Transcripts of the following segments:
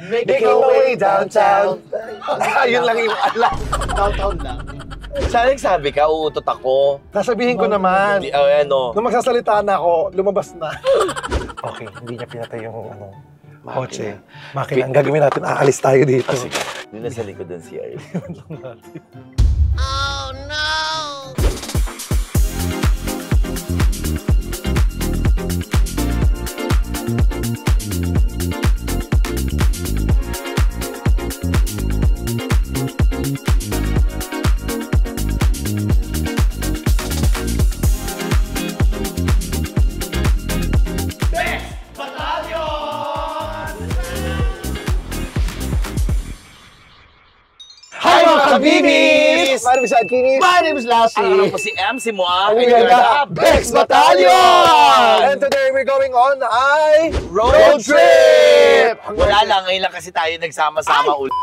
Making my way downtown. Yun lang yung alam. Downtown lang. Sana nagsabi ka, uutot ako. Sasabihin ko naman. Ano? Nung magsasalita na ako, lumabas na. Okay, hindi niya pinatay yung kotse. Makina. Ang gagawin natin, aalis tayo dito. Sige. Doon na sa likod ng CR. Oh no! Kabibis! My name is Adkinis. My name is Lassie. Ano po si MC mo ah? We are the Bex Battalion! And today we're going on ay Road trip! Wala lang, ngayon lang kasi tayo nagsama-sama ulit.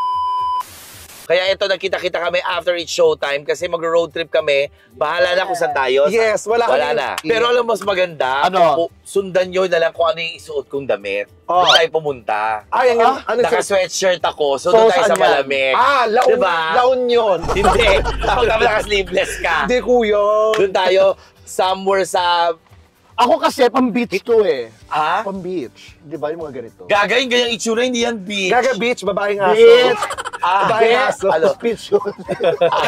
Kaya ito, nakita-kita kami after each showtime kasi mag-road trip kami. Bahala na kung saan tayo. Yes, wala na. Pero alam mo, mas maganda, Ano? sundan nyo na lang kung ano yung isuot kong damit. Doon tayo pumunta. Ay, ano Naka-sweatshirt ako, so doon tayo sa malamig. laon, Diba? laon yun. Hindi. Pag naka-sleeveless ka. Hindi, kuya. Doon tayo somewhere sa... Ako kasi, pang-beach to eh. Ha? Pang-beach. Di ba yung mga ganito? Gagawin ganyang itsura, hindi yan beach. Gaga Beach, babaeng aso. Beach! Babaeng aso. Ano? Beach yun.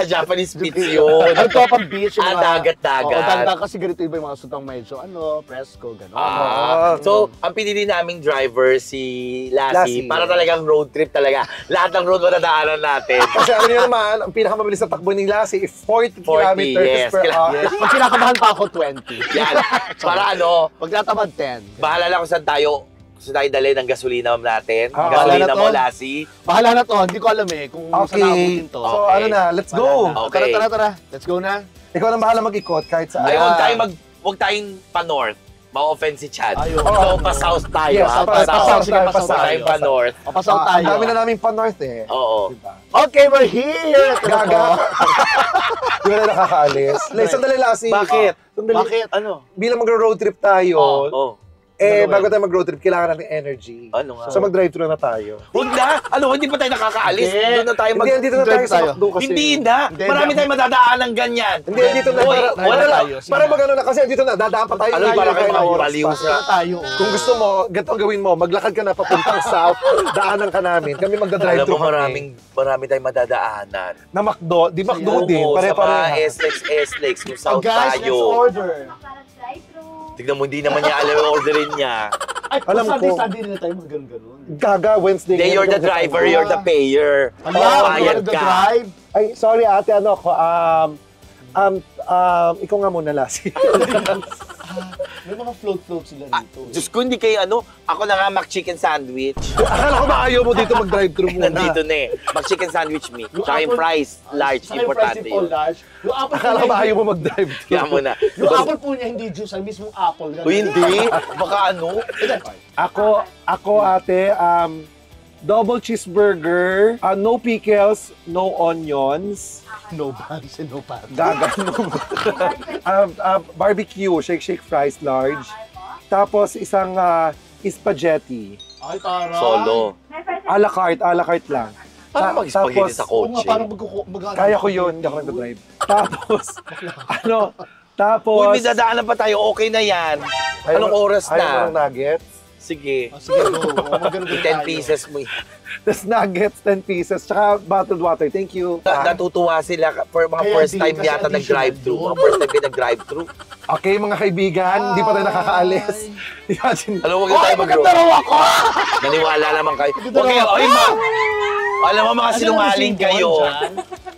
Japanese beach yun. Ano to, pang-beach? Yung mga- Dagat-dagat. Oo, dagat kasi ganito iba yung mga sutang medyo, fresco, gano'n. So, ang pinili naming driver si Lassie Lassie. para talagang road trip talaga. Lahat ng road madadaanan natin. Kasi alam niyo naman, ang pinakamabilis na takbo ni Lassie is 40 kilometers yes. per hour. Yes. Pag kinakabahan pa ako, 20. Yan. Para ano, Pagtatamad, 10. bahala lang kung saan tayo dali ng gasolina natin. Bahala Gasolina na mo, to. Lassie. Bahala na to, hindi ko alam eh kung saan Okay. naabutin to. So Okay. ano na, let's go. Okay. Tara. Let's go na. Ikaw nang bahala mag-ikot kahit saan. Ay, huwag tayong pa-north. Ma-offend si Chad. Ayun. So, pa-south tayo. Yes, pa-south Sige, tayo, Huwag tayong pa-north. Papasaw tayo. Ang dami na namin pa-north eh. Oo. Diba? Okay, we're here! Gaga. Di ba na nakakaalis? Like, sandali Lassie. Bakit? Sandali. Bakit? Ano? Bilang mag-road trip tayo, Oh. bago tayo mag-road trip, kailangan natin energy. Ano nga? So mag-drive-thru na tayo. Huwag na! Ano, hindi pa tayo nakakaalis. Hindi. Doon na tayo mag... Hindi, dito na tayo drive sa tayo. McDo kasi. Hindi na! Hindi, Marami hindi. tayong madadaan ng ganyan. Hindi, dito na. Uy, wala lang. tayo. Sige Para na. mag-ano na kasi dito na, dadaan pa tayo. Ano, Layo para tayo kayo ng oras mabaliw pa. sa... tayo. Kung gusto mo, ganito ang gawin mo, maglakad ka na papuntang south, daanan ka namin. Kami Alam magdadrive-thru mo, marami tayong madadaanan. Na McDo, di McDo din, Oo, sa mga pare-pareha. SLEX, kung saan Guys, let's tayo. order. Tignan mo, hindi naman niya alam yung orderin niya. Ay, Alam ko. Sunday na tayo mga ganun-ganun. Gaga, Wednesday. Then you're the driver, you're the payer. the Bayad ka. drive. Ay, sorry ate, ano ako, ikaw nga muna, Lassie. May mga float sila dito. Diyos ko, hindi kayo ano, ako na nga McChicken sandwich. Akala ko ba ayaw mo dito mag-drive-thru muna? Nandito na eh. McChicken sandwich me. Tsaka yung fries, large, importante yun. Yung apple Akala ko po ba niya, ayaw mo mag-drive-thru? Kaya mo na. yung apple po niya hindi juice, ang mismong apple. Ganun. Uy, hindi. Baka ano. Ako ate, double cheeseburger, no pickles, no onions, No buns and no pants. gaga, barbecue, shake fries, large. Tapos isang spaghetti. Ay, taray. Solo. A la carte lang. Paano mag-spaghetti sa Oo nga, kotse? parang Kaya ko yun, hindi ako nag-drive. Tapos, Uy, may dadaanan pa tayo. Okay na yan. Anong oras ayaw mo ng na? nuggets? Sige. Sige, go. Maganda 10 pieces mo. Tapos nuggets, 10 pieces, tsaka bottled water. Thank you. Natutuwa sila for mga Kaya first di, time kasi yata additional nag-drive-thru. doon. Mga first time nag-drive-thru. Okay, mga kaibigan, hindi pa tayo nakakaalis. Alam mo, huwag na tayo mag-road. raw ako! Naniwala naman kayo. Maganda Okay, raw ako. oy ma. Alam mo, mga sinungaling kayo.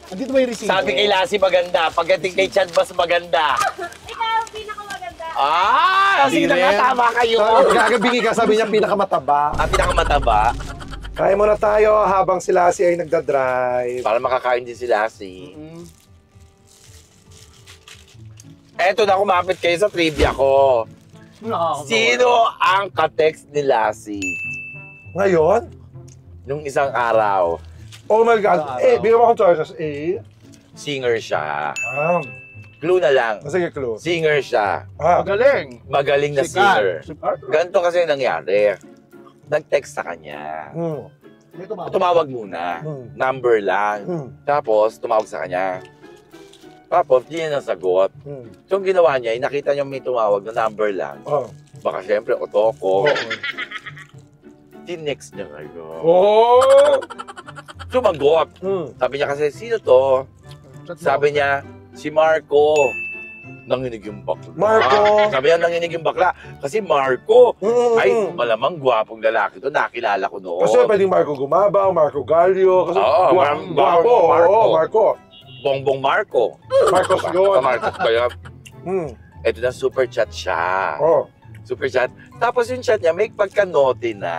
Andito ba yung resibo? Sabi kay Lassie maganda. Pagdating kay Chad Bass maganda. Ikaw, pinakamaganda. Sige na nga, tama kayo. Gagabingi ka, sabi niya pinakamataba. Pinakamataba. Kaya muna tayo habang si Lassie ay nagdadrive. Para makakain din si Lassie. Eto na, kumapit kayo sa trivia ko. Sino ang ka-text ni Lassie Ngayon? nung isang araw? Oh my God. Bigyan mo akong choices. Singer siya. Clue na lang. Sige, clue. Singer siya. Magaling. Magaling na singer. Ganito kasi nangyari. Nag-text sa kanya. May tumawag. Tumawag muna. Number lang. Tapos, tumawag sa kanya. Tapos, di niya nasagot. So, ang ginawa niya, nakita niya may tumawag na number lang. Baka syempre, otoko. Tinext niya ngayon. Sumagot. Sabi niya kasi, sino to? Sabi niya, si Marco. Nanginig yung bakla. Marco! Sabi niya, nanginig yung bakla. Kasi Marco, ay malamang gwapong lalaki to. Nakilala ko noon. Kasi pwedeng Marco Gumabaw, Marco Gallio. Kasi Oo, gwapo. Oo, Marco. Bongbong Marco. Marcos yun. Marcos kaya. Hmm. Ito na super chat siya. Oh. Super chat. Tapos yung chat niya, may pagka-naughty na.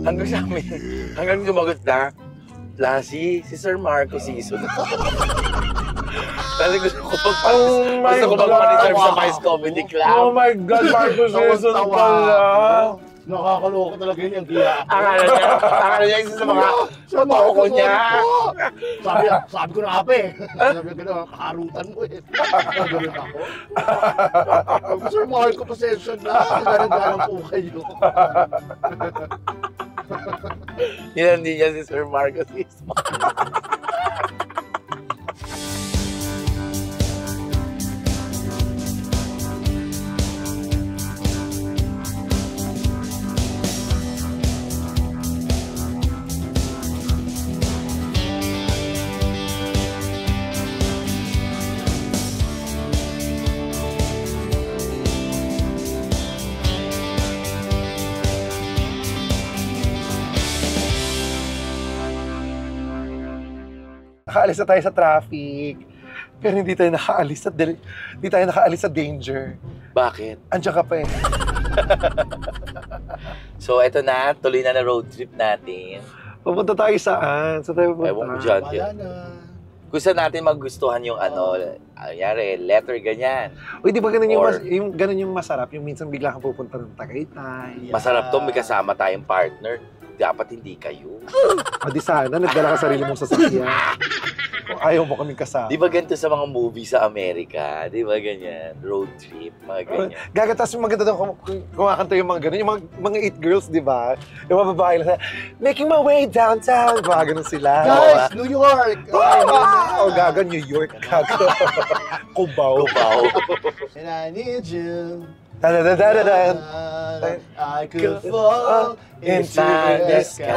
Hanggang sa amin, hanggang sumagot na, Lassie, si Sir Marco season. Kasi gusto ko mag-reserve sa Vice Comedy Club. Oh my God, Marco season pala. Nakakaloka talaga yun yung kaya. Akala niya isa sa mga ko niya. Sabi ko na nga pa eh. Sabi ko na, kakarutan mo eh. Ganun ako. Sir Marco, pasensya na. Ganun po kayo. Yan, hindi niya si Sir Marcos is. Nakaalis na tayo sa traffic. Pero hindi tayo nakaalis sa danger. Bakit? Andiyan ka pa eh. So, eto na. Tuloy na road trip natin. Pupunta tayo saan? Saan tayo pupunta? Ewan ko dyan. Wala na. Kung saan natin magustuhan yung anyari, letter ganyan. Uy, di ba ganun Or- ganun yung masarap? Yung minsan bigla kang pupunta ng Tagaytay. Masarap to, may kasama tayong partner. Dapat hindi kayo. O di sana, nagdala ka sarili mong sasakyan. Kung ayaw mo kaming kasama. Di ba ganito sa mga movie sa Amerika? Di ba ganyan? Road trip, mga ganyan. Gagatas yung maganda doon, kumakanta yung mga ganun. Yung mga it girls, di ba? Yung mga babae lang, making my way downtown. Mga ganun sila. Guys, New York! O gaga, New York. Gaga. Cubao. Kubaw. And I need you. Da-da-da-da-da. I could fall into the sky.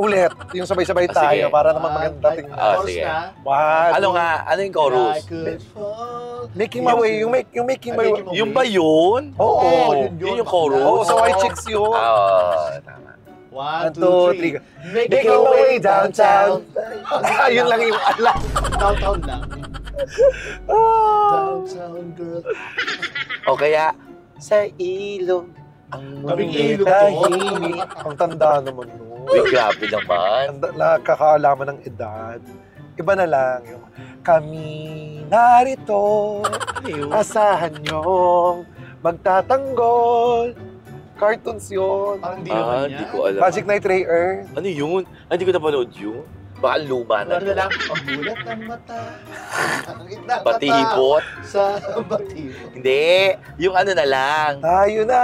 Ulit, yung sabay-sabay tayo sige. para naman maganda tingnan. sige. One, Ano nga? Ano yung chorus? I could fall. Making my way, yung making my way. Yung ba yun? Oo. Yun yung chorus? Oo, sa White Chicks yun. Tama. 1, 2, 3. Making my way downtown. Ayun lang yung alam. Downtown lang. Ah. Downtown girl. O kaya, sa ilog, ang Kaming mundo ilog tahimik. Ang tanda naman nun. Uy, grabe naman. Nakakaalaman ng edad. Iba na lang yung kami narito, asahan niyong magtatanggol. Cartoons yun. Parang di naman Hindi yan. ko alam. Magic Night Ray Earth. Ano yun? Hindi ko napanood yun. Baka luma na. Ano na lang, pagbulat ng mata. Patihibot. Sa batibot. Hindi. Yung ano na lang. Tayo na!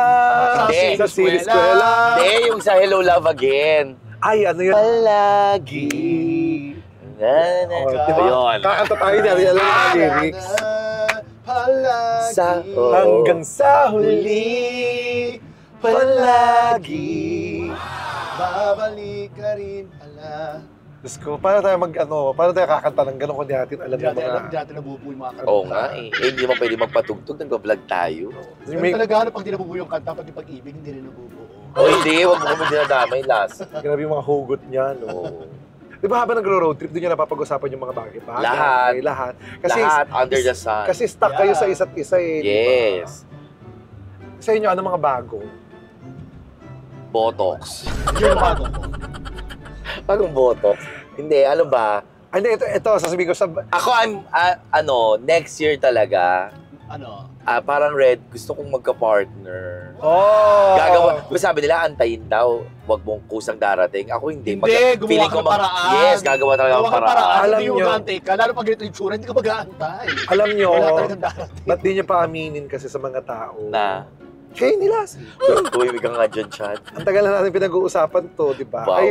Hindi. Sa Silly Eskwela. Hindi, yung sa Hello Love Again. Ay, ano yun? Palagi. Na. Oh, diba? Ayun. Kakanta tayo niya. Alam mo ang lyrics. Palagi. Hanggang sa huli. Huli. Palagi. Babalik ka rin pala. Diyos ko, paano tayo kakanta ng gano'n kung di natin alam yung mga... Hindi natin nabubuo yung mga kanta. Oo nga eh. Hindi mo pwede magpatugtog. Nag-vlog tayo. Pero talaga, pag di nabubuo yung kanta, pag yung pag-ibig, hindi rin nabubuo. O hindi. Huwag mo kami dinadamay last. Grabe yung mga hugot niya, no? Di ba habang nagro-road trip, doon niya napapag-usapan yung mga bagay? Lahat. Kasi, Lahat under the sun. Kasi stuck kayo sa isa't isa eh. di ba? Yes. Sa inyo, ano mga bago? Botox. Yun ang bago ko. Anong botox? Hindi, ano ba? Hindi, ito, sasabihin ko sa... Ako, next year talaga, Ano? parang Red, gusto kong magka-partner. Oh! Gagawa, sabi nila, antayin daw. Huwag mong kusang darating. Ako hindi. Hindi, gumawa feeling ka ko ng paraan. Yes, gagawa talaga Gawa ng ka paraan. paraan, Alam hindi yung nyo. mag-aantay ka. Lalo pag ganito yung tsura, hindi ka mag-aantay. Alam nyo, Wala talagang darating. ba't di niya pa aminin kasi sa mga tao? Na, Kayo nila. tuwimig ka nga dyan, Chad. Ang tagal na natin pinag-uusapan to, di ba? Wow. Ay,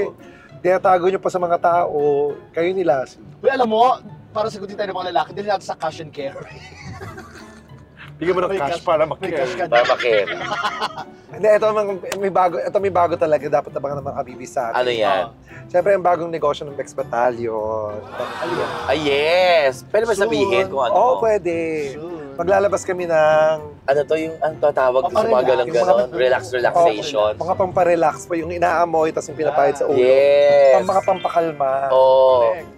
tinatago nyo pa sa mga tao, kayo ni Lassie. Uy, alam mo, para sagutin tayo ng mga lalaki, dili natin sa cash and carry. Bigyan mo ng May cash cash- para May cash mag-carry. ka Para na. makeri. Hindi, ito may bago talaga. Dapat abangan ng mga kabibis sa atin. Ano yan? Siyempre, ang bagong negosyo ng Bex Battalion. Ano yan? Ah, yes! Pwede ba sabihin kung ano? Oo, pwede. Sure. Maglalabas kami ng Ano to yung ang tatawag sa mga Paparelax. ganon-ganon? Relaxation. mga pamparelax pa, yung inaamoy, tapos yung pinapahid sa ulo. Yes! Mga pampakalma. Oo. Correct.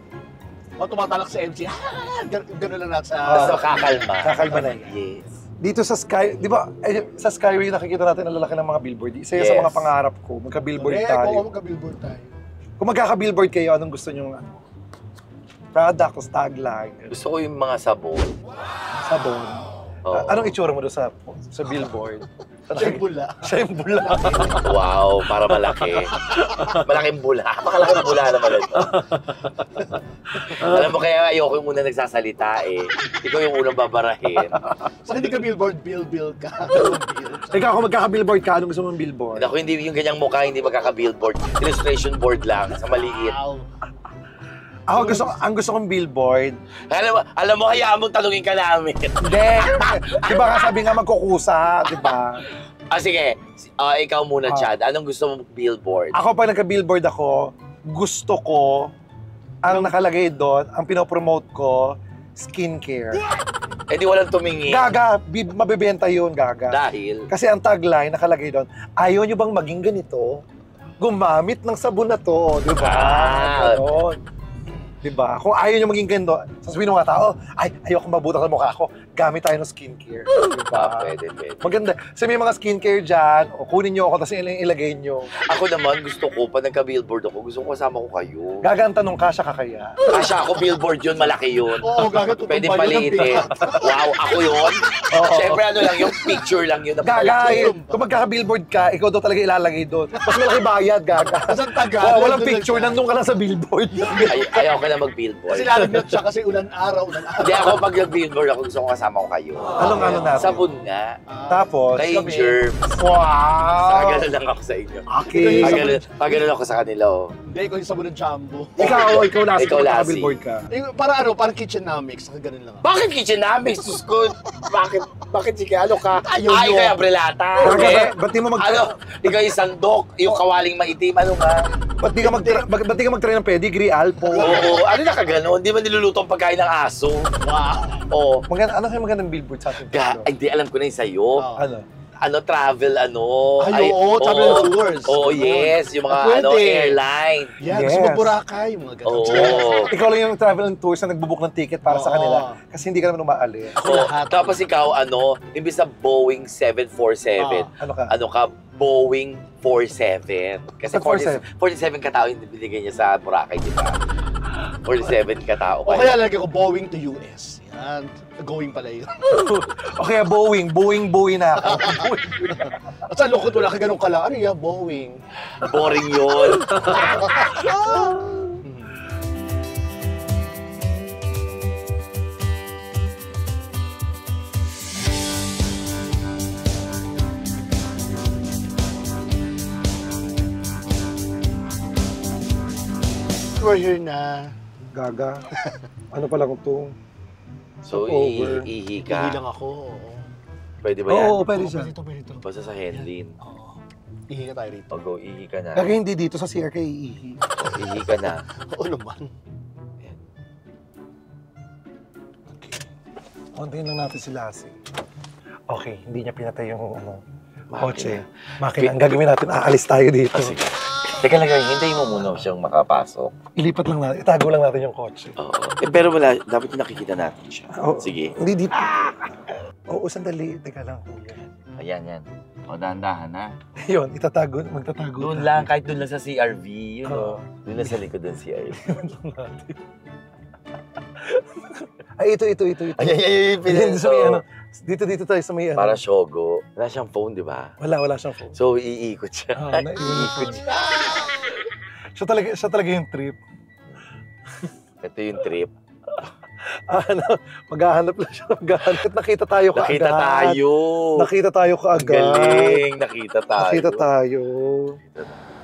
O tumatalak sa MC, gano'n lang natin sa... Tapos makakalma. Kakalma na yan. Yes. Dito sa Sky, di ba, sa Skyway nakikita natin ang lalaki ng mga billboard. Isa yan sa Yes. mga pangarap ko, magka-billboard Correct, oo, tayo. magka-billboard tayo. Kung magkaka-billboard kayo, anong gusto nyo? Product o tagline? Gusto ko yung mga sabon. Sabon. Oo. Anong itsura mo doon sa billboard? Siya yung bula. Siya yung bula. Wow, para malaki. Malaking bula. Napakalaking bula naman ito. Alam mo, kaya ayoko yung muna nagsasalita eh. Ikaw yung unang babarahin. Sa hindi ka billboard, bill ka. Bill. Ikaw, kung magkaka-billboard ka, anong gusto mong billboard? Ako hindi yung ganyang mukha, hindi magkaka-billboard. Illustration board lang, sa maliit. Wow. Ako, ang gusto kong billboard. Alam mo, hayaan mong tanungin ka namin. Hindi. Di ba nga sabi nga magkukusa, di ba? Sige. Ikaw muna, Chad. Anong gusto mong billboard? Ako, pag nagka-billboard ako, gusto ko, ang nakalagay doon, ang pinopromote ko, skincare. Eh di walang tumingin. Gaga, mabibenta yun, gaga. Dahil, Kasi ang tagline nakalagay doon, ayaw nyo bang maging ganito? Gumamit ng sabon na to, di ba? Ah. Ganon. Di ba? Kung ayaw nyo maging ganito, sasabihin ng mga tao, ay, ayaw kong mabutak sa mukha ko, gamit tayo ng skincare. Di ba? pwede. Maganda. Kasi may mga skincare dyan, o kunin nyo ako, tapos ilagay nyo. Ako naman, gusto ko, pag nagka-billboard ako, gusto ko kasama ko kayo. Gaga ang tanong, kasya ka kaya? Kasya ako, billboard yun, malaki yun. Oo, gagat. Pwede paliitin. Wow, ako yun? Oo. Siyempre, ano lang yung picture lang yun. Na Gaga, malaki. kung magkaka-billboard ka, ikaw daw talaga ilalagay doon. Mas malaki bayad, gaga. Kasi ang tagal. Oh, walang nandun picture, lang siya. nandun ka lang sa billboard. Ayaw ka na mag-billboard. Kasi lalagnat siya kasi ulan araw. Hindi ako pag nag-billboard ako, gusto ko kasama ko kayo. Anong ano natin? Sabon nga. Tapos, Kay kami. germs. wow! Pagano lang ako sa inyo. Okay. Pagano ako sa kanila. Oh. Hindi, ikaw yung sabon ng jumbo. Ikaw last, Ikaw, Lassie. billboard ka. Para ano, parang kitchenomics. Saka ganun lang. Bakit kitchenomics? Sus ko. Bakit sige, ano ka? Ayaw Ay, nyo. kaya brelata. Gaga, ba't di mo Ano? Ikaw yung sandok, yung kawaling maitim, ano nga? ba't di ka mag-try ng pedigree, Alpo? Oo, ano na ka ganun? Di ba niluluto ang pagkain ng aso? Wow. Oo. Ano kayo magandang billboard sa atin? Hindi, alam ko na yung sa'yo. Oh. Ano? Ano, travel, ano? Ay, oo, travel and tours. Oo, yes. Yung mga, Pwede. airline. Yan, Yes. gusto mo Boracay, mga ganun. Oo. Ikaw lang yung travel and tours na nagbubook ng ticket para sa Oo. kanila. Kasi hindi ka naman umaalis. Ako Oo. lahat. Tapos ikaw, ano, imbis na Boeing 747, Ano ka? ano ka, Boeing 47. Kasi Ba't 47 katao yung binigay niya sa Boracay, di ba? 47 katao. O kaya lagi ko Boeing to US. Yan. Going pala yun. O kaya Boeing na ako. At sa lukot wala ka ganun ka lang. Ano yan, Boeing? Boring yun. We're here na. Gaga. Ano pala kung to? So, Over. ihi Hindi ka. lang ako. Oo. Pwede ba yan? Oo, pwede siya. Pwede ito, pwede ito. Basta sa Henlin. Oo. Ihi ka tayo rito. O go, ihi ka na. Gaga hindi dito sa CR ka iihi. Ihi ka na. Oo naman. Kontayin lang natin si Lassie. Okay, hindi niya pinatay yung Makina. kotse. Makina. Ang gagawin natin, aalis tayo dito. Sige. Teka lang, hintayin mo muna siyang makapasok. Ilipat lang natin, itago lang natin yung kotse. Oo. Pero wala, dapat yung nakikita natin siya. Oo. Sige. Hindi dito. Oo, sandali. Teka lang, kuya. Ayan, yan. O, dahan-dahan ha. Yun, magtatago. Doon lang, kahit doon lang sa CRV. Yun Oo. o. Doon lang sa likod ng CRV. Ay, ito. Ay, Dito sa may ano. Dito tayo sa may ano. Para Shogo. Wala siyang phone, di ba? Wala siyang phone. So, iikot siya. Naiwan yung phone. Siya talaga yung trip. Ito yung trip. Ano, maghahanap lang siya. Maghahanap. Nakita tayo kaagad. Nakita tayo. Nakita tayo kaagad. Galing, nakita tayo. Nakita tayo.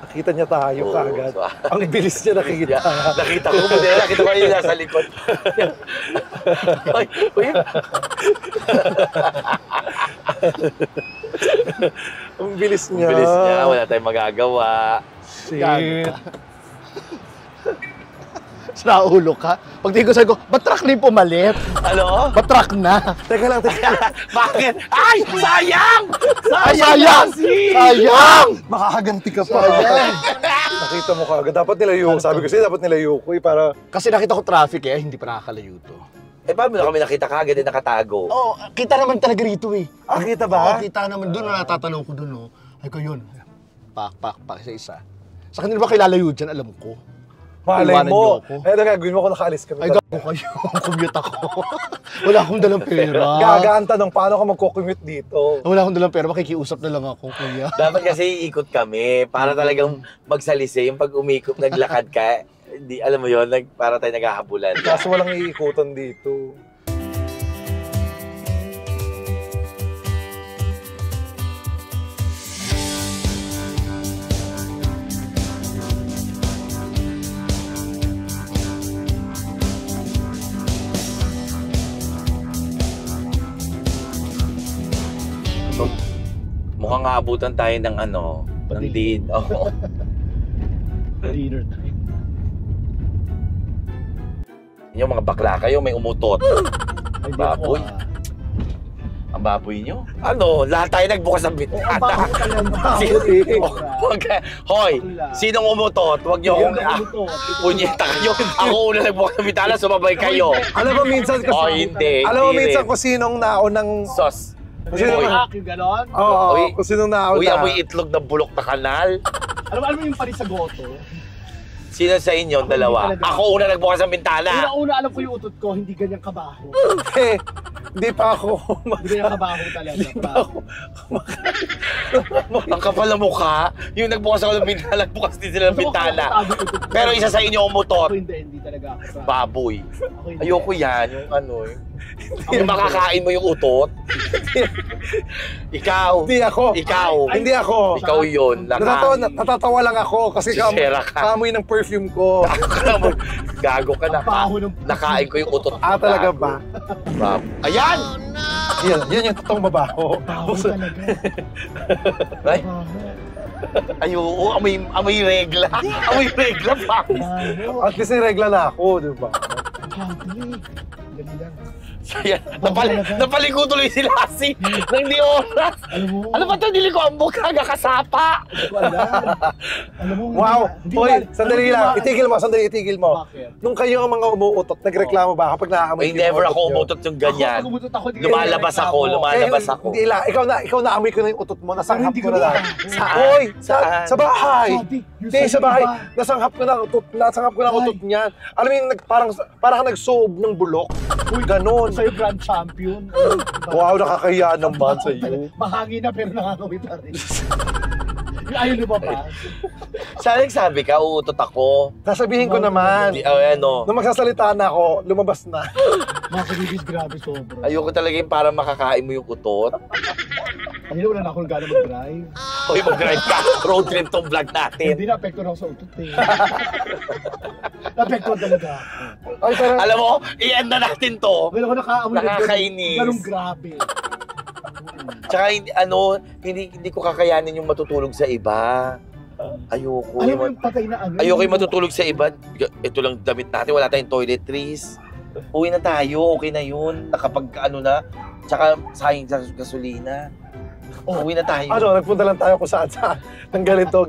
Nakita niya tayo Oo, kaagad. so, Ang bilis niya nakita. nakita ko, nakita ko yung nasa likod. Uy, uy. Ang bilis niya. Bilis niya, wala tayong magagawa. Shit. Naulo ka. Pag tingin ko sa'yo ko, ba't truck na yung pumalit? Ano? Ba't truck na? Teka lang, teka lang. Bakit? Ay, sayang! Ay, sayang! Sayang! Makakaganti ka pa. Sayang! Nakita mo kaagad. Dapat nilayo ko. Sabi ko sa'yo, dapat nilayo ko para... Kasi nakita ko traffic hindi pa nakakalayo to. Paano na kami nakita kagad na nakatago? Oo, kita naman talaga rito Ah, kita ba? Oo, kita naman doon, natatanaw ko doon, Ay ko yun. Pak, isa-isa. Sa kanila ba kilalayo dyan, alam ko. Malay Iwanan niyo mo. ako. Eh, gagawin mo kung nakaalis kami. Ay, gago kayo. Commute ako. Wala akong dalang pera. Gagaan tanong, paano ka magko-commute dito? Wala akong dalang pera, makikiusap na lang ako, kuya. Dapat kasi iikot kami para talagang magsalisi. Yung pag umikot, naglakad ka, di, alam mo yun, para tayo naghahabulan. Kaso walang iikutan dito. Mukhang aabutan tayo ng ano, ng deed. Oo. Dinner time. Yung mga bakla kayo, may umutot. Ay, di Baboy. ako, Ang baboy nyo? Ano? Lahat tayo nagbukas ng Ang bintana. baboy talaga. Hoy, sinong umutot? Huwag nyo akong... Punyeta kayo. Ako una nagbukas ng bintana, sumabay kayo. Alam mo minsan kasi... Oh, hindi. Alam mo Hindi minsan rin. kung sinong naunang... Sos. Sino Uy. ba? Yung ganon. Oo, Uy. kung sinong nauna. Uy, amoy itlog na bulok na kanal. Alam mo yung panis sa goto? Sino sa inyo? Ako, Dalawa. hindi talaga. Ako una nagbukas ng bintana. Una alam ko yung utot ko, hindi ganyan kabaho. Eh, hindi pa ako... Hindi ganyan kabaho talaga. Ang kapal na mukha. Yung nagbukas ako ng bintana, nagbukas din sila ng bintana. Pero isa sa inyo umutot. Ako hindi talaga ako. Baboy. Ako hindi. Ayoko yan. Yung ano yung makakain mo yung utot. Ikaw. Hindi ako. Ikaw. Hindi ako. Ikaw yun. Natatawa lang ako kasi Sisera ka. kamoy ng perfume ko. Gago ka na. Baho ng... Nakain ko yung utot. Ah, talaga ba? Ayan! Yan yung totoong mabaho. Baho talaga. Ay, Baho. ayoko. Amoy regla. Amoy regla pa. Baho. At least regla na ako, di ba? Grabe. Dali lang. Ayan, napaligo tuloy si Lassie nang di oras. Alam mo? Ano ba ito? Dili ko ang buka, kasapa. Hindi ko alam. Alam mo? Wow! hindi Hoy, ba- sandali alam mo lang. ba- Itigil mo, sandali, itigil mo. Bakit? Nung kayo ang mga umuutot, nagreklamo ba kapag naaamoy Ay, never ako umutot yung ganyan. Ako, umutot ako, hindi ka Lumalabas nagreklamo. ako, lumalabas ako. Hindi lang. Ikaw na amoy ko na yung utot mo. Nasanghap Pero hindi ko ko na lang. na- Saan? Hoy! Saan? Sa bahay! Sabi, yung Hindi, sa'yo sa bahay. iba. Nasanghap ko na utot. Nasanghap ko na utot niyan. Alam mo yung parang ka nagsuob ng bulok. Uy, ganon. Sa'yo grand champion. Wow, nakakahiya naman sa iyo. Mahangin na pero nakakawit pa rin. Yung ayaw lumabas. Saan nagsabi ka? Uutot ako. Sasabihin ko naman. Ano? Nung magsasalita na ako, lumabas na. Mga kanibis, grabe sobra. Ayoko talaga yung para makakain mo yung utot. Ayun, wala na akong gana mag-drive. Hoy, mag-drive ka. Road trip tong vlog natin. Hindi na-apekto na ako sa utot eh. Na-apekto talaga ako. Ay, parang... Alam mo, i-end na natin to. Wala ko nakaamoy na Nakakainis. ganun grabe. Tsaka hindi ko kakayanin yung matutulog sa iba. Ayoko. Alam mo yung patay na ano? Ayoko yung matutulog sa iba. Ito lang damit natin, wala tayong toiletries. Uwi na tayo, okay na yun. Nakapag ano na, tsaka sayang sa gasolina. Uwi na tayo. Ano, nagpunta lang tayo kung saan ng ganito.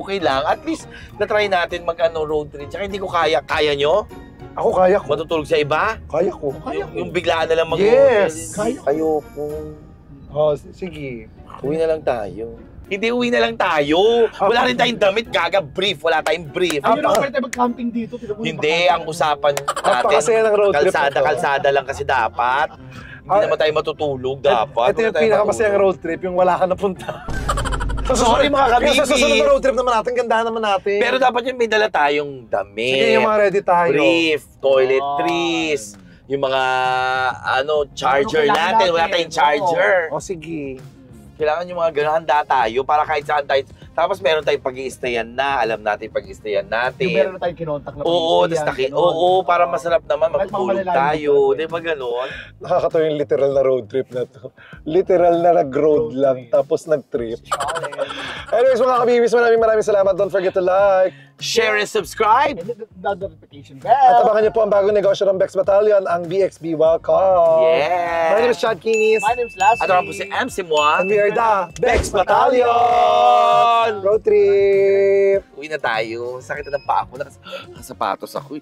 Okay lang, at least na-try natin road trip. Tsaka hindi ko kaya. Kaya nyo? Ako kaya ko. Matutulog sa iba? Kaya ko. Yung biglaan na lang Yes! Ayoko. Oh, sige. Uwi na lang tayo. Hindi, uwi na lang tayo. Wala rin tayong damit, gaga, brief. Wala tayong brief. Ayun ako pwede mag-camping dito. Hindi, ang usapan Napakasaya ng natin, road trip ito. kalsada lang kasi dapat. Hindi naman tayo matutulog dapat. Ito yung pinakamasayang road trip, yung wala ka napunta. Sorry mga kabibis. Sa susunod na road trip naman natin, gandahan naman natin. Pero dapat yung may dala tayong damit. Sige, yung mga ready tayo. Brief, toiletries, yung mga charger natin. Wala tayong charger. O sige. Kailangan yung mga ganun, handa tayo para kahit saan tayo. Tapos meron tayong pag-i-stayan na, alam natin pag-i-stayan natin. Yung meron na tayong kinontak na Oo, pag-iistayan, oo, para masarap naman, Kahit matutulog mamalayan tayo. yung Di ba ganun? Nakakatawa yung literal na road trip na to. Literal na nag-road lang, tapos nag-trip. Anyways, mga kabibis, maraming salamat. Don't forget to like, Share and subscribe! And the notification at bell. abangan niyo po ang bagong negosyo ng Bex Battalion, ang BXB Welcome. Yeah! My name is Chad Kinis. My name's Lassie. At ako po si MC Moa. And we are the Bex Battalion! Road trip! Uwi na tayo. Sakit na ng paa ko. Nakasapatos ako.